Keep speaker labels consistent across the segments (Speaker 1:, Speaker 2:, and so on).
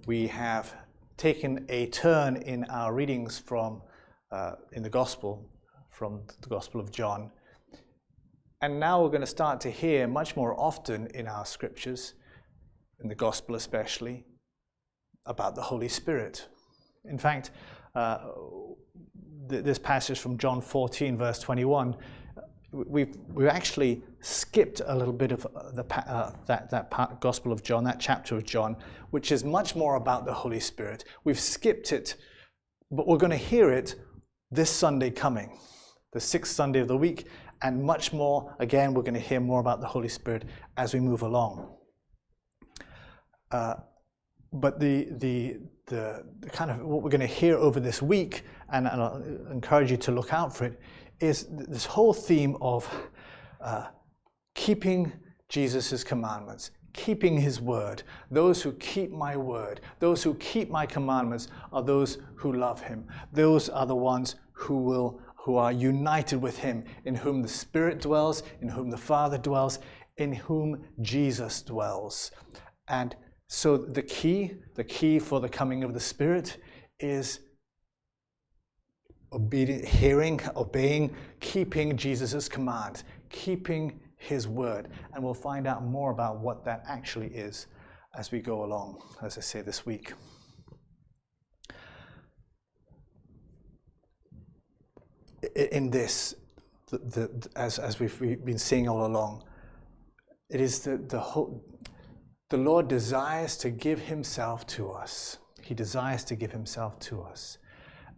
Speaker 1: we have taken a turn in our readings from in the Gospel, from the Gospel of John. And now we're going to start to hear much more often in our scriptures, in the Gospel especially, about the Holy Spirit. In fact, this passage from John 14, verse 21, we've actually skipped a little bit of that Gospel of John, that chapter of John, which is much more about the Holy Spirit. We've skipped it, but we're going to hear it this Sunday coming, the 6th Sunday of the week, and much more. Again, we're going to hear more about the Holy Spirit as we move along. But the kind of what we're going to hear over this week, and I'll encourage you to look out for it, is this whole theme of keeping Jesus' commandments, keeping his word. Those who keep my word, those who keep my commandments are those who love him. Those are the ones who are united with him, in whom the Spirit dwells, in whom the Father dwells, in whom Jesus dwells. And so the key for the coming of the Spirit is obeying, keeping Jesus' commands, keeping his word. And we'll find out more about what that actually is as we go along, as I say, this week. In this, as we've been seeing all along, it is the Lord desires to give himself to us. He desires to give himself to us.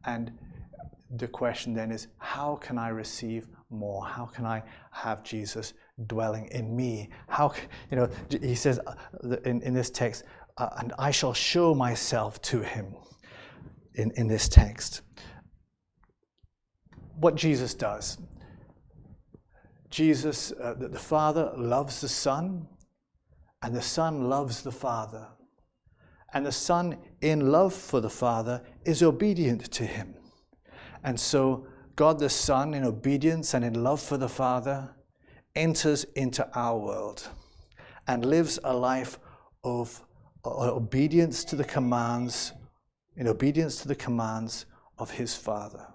Speaker 1: And the question then is, how can I receive more? How can I have Jesus dwelling in me? He says in this text, and I shall show myself to him in this text. What Jesus does. Jesus, the Father loves the Son, and the Son loves the Father. And the Son, in love for the Father, is obedient to him. And so God the Son, in obedience and in love for the Father, enters into our world and lives a life of obedience to the commands, in obedience to the commands of his Father.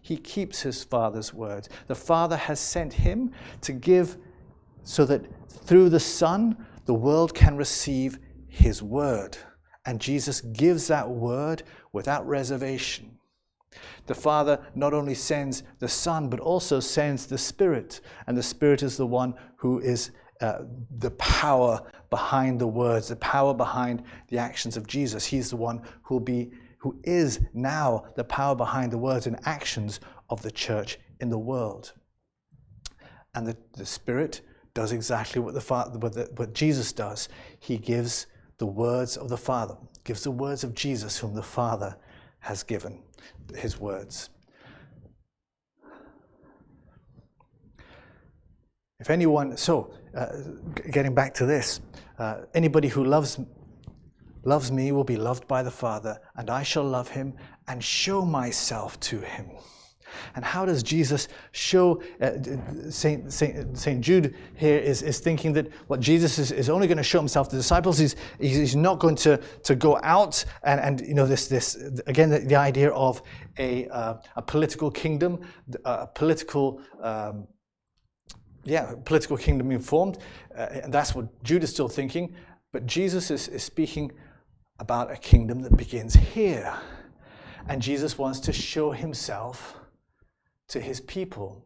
Speaker 1: He keeps his Father's words. The Father has sent him to give so that through the Son, the world can receive his word. And Jesus gives that word without reservation. The Father not only sends the Son, but also sends the Spirit. And the Spirit is the one who is the power behind the words, the power behind the actions of Jesus. He's the one who is now the power behind the words and actions of the church in the world. And the Spirit does exactly what Jesus does. He gives the words of the Father, gives the words of Jesus, whom the Father has given his words. If anyone, getting back to this, anybody who loves me will be loved by the Father, and I shall love him and show myself to him. And how does Jesus show? St. Jude here is thinking that what Jesus is only going to show himself to the disciples. He's not going to go out and this again the idea of a political kingdom, political kingdom being formed. And that's what Jude is still thinking. But Jesus is speaking about a kingdom that begins here. And Jesus wants to show himself to his people.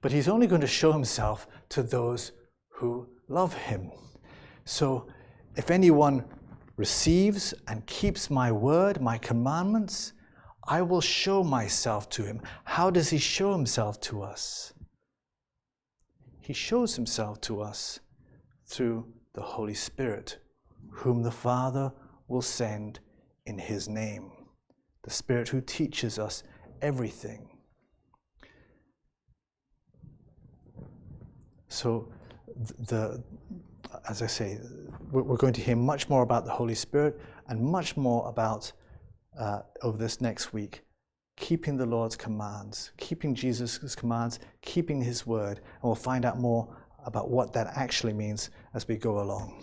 Speaker 1: But he's only going to show himself to those who love him. So if anyone receives and keeps my word, my commandments, I will show myself to him. How does he show himself to us? He shows himself to us through the Holy Spirit, whom the Father will send in his name. The Spirit who teaches us everything. So, as I say, we're going to hear much more about the Holy Spirit and much more about, over this next week, keeping the Lord's commands, keeping Jesus' commands, keeping his word. And we'll find out more about what that actually means as we go along.